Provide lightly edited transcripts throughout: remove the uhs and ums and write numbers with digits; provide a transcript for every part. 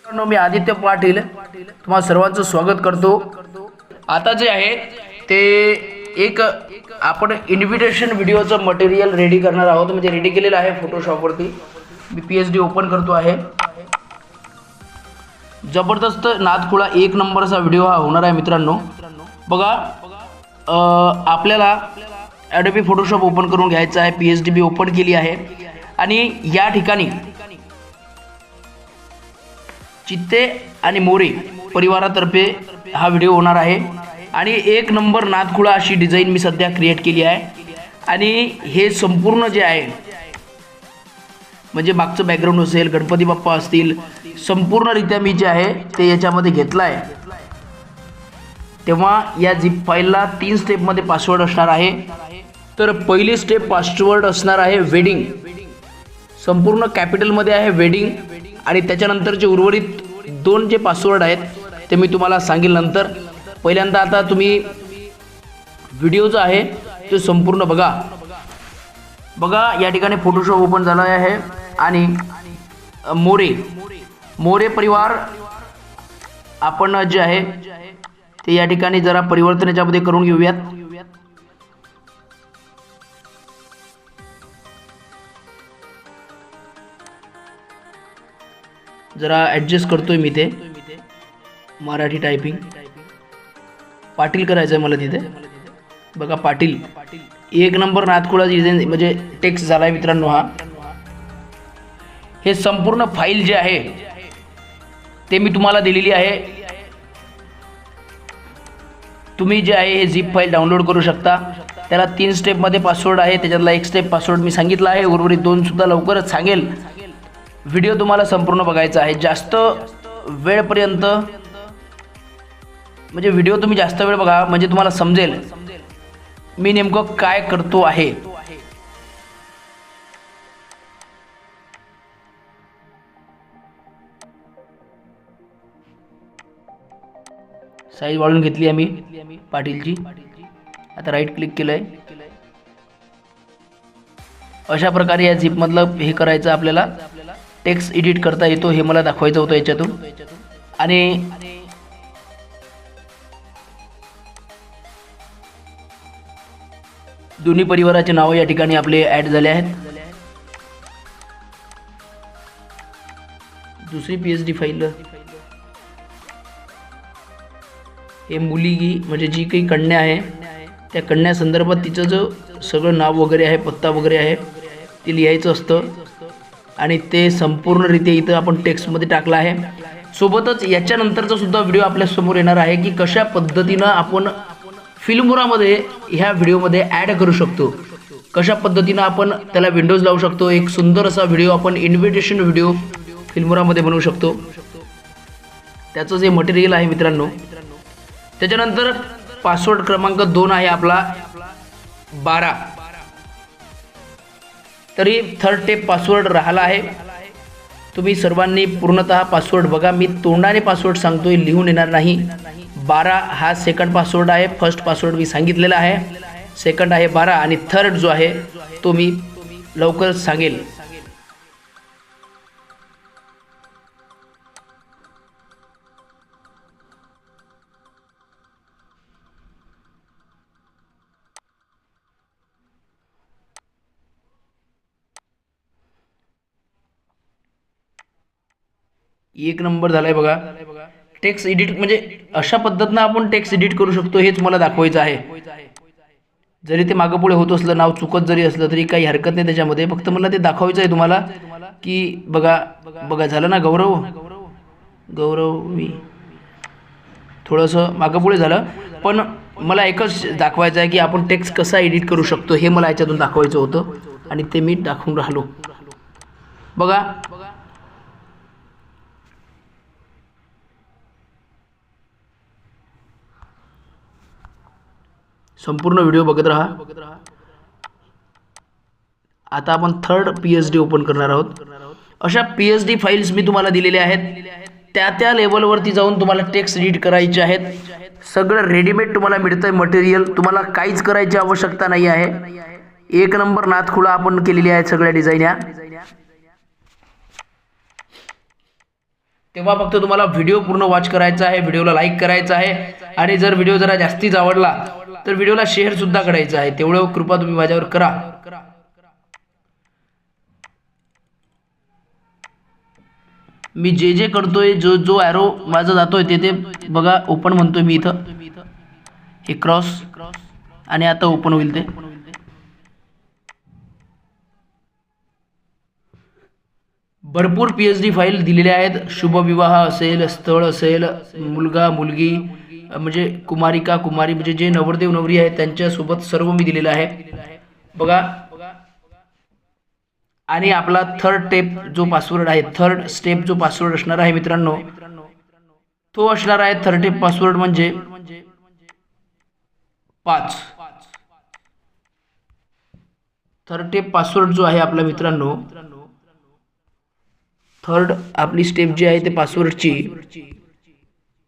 मित्रांनो, मी आदित्य पाटील तुम्हा सर्वांचं स्वागत करतो। आता जे आहे ते एक आपण इन्व्हिटेशन व्हिडिओचं मटेरियल रेडी करणार आहोत, म्हणजे रेडी केलेलं आहे फोटोशॉपवरती। मी पीएचडी ओपन करतो आहे। जबरदस्त नादखुळा एक नंबरचा व्हिडिओ हा होणार आहे मित्रांनो। बघा, आपल्याला ॲडोबी फोटोशॉप ओपन करून घ्यायचं आहे। पीएचडी बी ओपन केली आहे आणि या ठिकाणी चित्ते आणि मोरे परिवारातर्फे हा व्हिडिओ होणार आहे आणि एक नंबर नादखुळा अशी डिझाइन मी सध्या क्रिएट केली आहे। आणि हे संपूर्ण जे आहे म्हणजे मागचं बॅकग्राऊंड असेल, गणपती बाप्पा असतील, संपूर्णरित्या मी जे आहे ते याच्यामध्ये घेतला आहे। तेव्हा या झिप फाईलला 3 स्टेपमध्ये पासवर्ड असणार आहे। तर पहिली स्टेप पासवर्ड असणार आहे वेडिंग, संपूर्ण कॅपिटलमध्ये आहे वेडिंग। आणि त्याच्यानंतरचे उर्वरित 2 जे पासवर्ड आहेत ते मी तुम्हाला सांगेल नंतर। पहिल्यांदा आता तुम्ही व्हिडिओ जो आहे तो संपूर्ण बघा। या ठिकाणी फोटोशॉप ओपन झाला आहे आणि मोरे परिवार आपण जे आहे ते या ठिकाणी जरा परिवर्तन याच्यामध्ये करून घेऊयात। जरा ॲडजस्ट करतोय मी ते मराठी टायपिंग पाटील करायचं आहे मला तिथे। बघा, पाटील एक नंबर नादखुळा डिझाइन म्हणजे टेक्स्ट झाला आहे मित्रांनो। हा हे संपूर्ण फाईल जे आहे ते मी तुम्हाला दिलेली आहे। तुम्ही जे आहे हे झिप फाईल डाउनलोड करू शकता। त्याला 3 स्टेपमध्ये पासवर्ड आहे, त्याच्यातला एक स्टेप पासवर्ड मी सांगितला आहे, उर्वरित 2 सुद्धा लवकरच सांगेल। व्हिडिओ तुम्हाला संपूर्ण बघायचा आहे, जास्त वेळपर्यंत म्हणजे व्हिडिओ तुम्ही जास्त वेळ बघा म्हणजे तुम्हाला समजेल मी नेमकं काय करतो आहे। साईज वाढवून घेतली आम्ही पाटीलची। आता राईट क्लिक केलंय। अशा प्रकारे या झिप मधलं हे करायचं आपल्याला। टेक्स्ट एडिट करता येतो हे मला दाखवायचं होतं याच्यातून। आणि दोन्ही परिवाराचे नाव या ठिकाणी आपले ॲड झाले आहेत। दुसरी पीएचडी फाईल हे मुलगी म्हणजे जी काही कन्या आहे त्या कन्या संदर्भात तिचं जो सगळं नाव वगैरे आहे, पत्ता वगैरे आहे ते लिहायचं असतं आणि ते संपूर्णरित्या इथं आपण टेक्स्टमध्ये टाकलं आहे। सोबतच याच्यानंतरचा सुद्धा व्हिडिओ आपल्या समोर येणार आहे की कशा पद्धतीनं आपण फिल्मोरामध्ये ह्या व्हिडिओमध्ये ॲड करू शकतो, कशा पद्धतीनं आपण त्याला विंडोज लावू शकतो। एक सुंदर असा व्हिडिओ आपण इन्व्हिटेशन व्हिडिओ फिल्मोरामध्ये बनवू शकतो। त्याचं जे मटेरियल आहे मित्रांनो। त्याच्यानंतर पासवर्ड क्रमांक 2 आहे आपला 12। तरी थर्ड स्टेप पासवर्ड राहिला आहे। तुम्ही सर्वांनी पूर्णतः पासवर्ड बघा, मी तोंडाने पासवर्ड सांगतोय, लिहून येणार नाही। 12 हा सेकंड पासवर्ड आहे। फर्स्ट पासवर्ड मी सांगितलेला आहे, सेकंड आहे 12 आणि थर्ड जो आहे तो मी लवकरच सांगेल। एक नंबर झालाय बघा। टेक्स्ट एडिट म्हणजे अशा पद्धतीनं आपण टेक्स्ट एडिट करू शकतो हेच मला दाखवायचं आहे। जरी ते मागं पुढे होत असलं, नाव चुकत जरी असलं तरी काही हरकत नाही त्याच्यामध्ये। फक्त मला ते दाखवायचं आहे तुम्हाला की बघा झालं ना। गौरव मी थोडंसं मागं पुढे झालं, पण मला एकच दाखवायचं आहे की आपण टेक्स्ट कसा एडिट करू शकतो हे मला याच्यातून दाखवायचं होतं आणि ते मी दाखवून राहिलो। बघा, संपूर्ण व्हिडिओ बघत राहा। आता आपण थर्ड पीएचडी ओपन करणार आहोत। अशा पीएचडी फाईल्स मी तुम्हाला दिलेल्या आहेत, त्या लेवलवरती जाऊन तुम्हाला टेक्स्ट एडिट करायचे आहेत। सगळं रेडीमेड तुम्हाला मिळतंय मटेरियल, तुम्हाला काहीच करायची आवश्यकता नाही आहे। एक नंबर नादखुळा आपण केलेली आहे सगळ्या डिझाईन या। तेव्हा फक्त तुम्हाला व्हिडिओ पूर्ण वॉच करायचा आहे, व्हिडिओला लाईक करायचा आहे आणि जर व्हिडिओ जरा जास्तीच आवडला तर व्हिडिओला शेअर सुद्धा करायचं आहे. तेवढं कृपा तुम्ही माझ्यावर करा. मी जे जे करतोय, जो जो ॲरो माझा जातोय ते बघा ओपन म्हणतोय मी इथं, हे क्रॉस आणि आता ओपन होईल. ते भरपूर PhD फाईल दिलेल्या आहेत. शुभविवाह असेल, स्थळ असेल, मुलगा मुलगी म्हणजे कुमारिका कुमारी म्हणजे जे नवरदेव नवरी आहेत त्यांच्यासोबत सर्व मी दिलेलं आहे बघा. आणि आपला थर्ड स्टेप जो पासवर्ड असणार आहे मित्रांनो, तो असणार आहे थर्ड स्टेप पासवर्ड म्हणजे 5. थर्ड स्टेप पासवर्ड जो आहे आपला मित्रांनो, थर्ड आपली स्टेप जी आहे ते पासवर्डची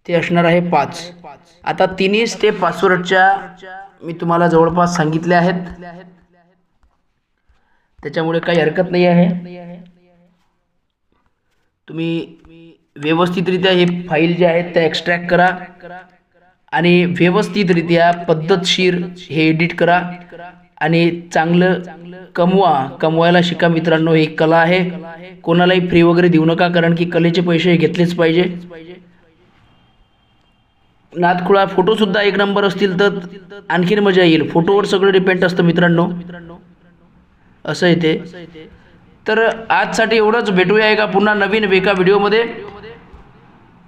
ते असणार आहे 5. आता तिन्ही स्टेप पासवर्डच्या मी तुम्हाला जवळपास सांगितले आहेत, त्याच्यामुळे काही हरकत नाही आहे. तुम्ही व्यवस्थितरित्या हे फाईल जे आहेत त्या एक्स्ट्रॅक्ट करा आणि व्यवस्थितरित्या पद्धतशीर हे एडिट करा आणि चांगलं कमवायला शिका मित्रांनो. ही कला आहे, कोणालाही फ्री वगैरे देऊ नका, कारण की कलेचे पैसे घेतलेच पाहिजे. नादखुळा फोटोसुद्धा एक नंबर असतील तर आणखीन मजा येईल. फोटोवर सगळं डिपेंड असतं मित्रांनो, असं आहे ते. तर आजसाठी एवढंच. भेटूया एका पुन्हा नवीन एका व्हिडिओमध्ये.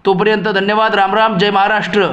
तोपर्यंत धन्यवाद. राम राम. जय महाराष्ट्र.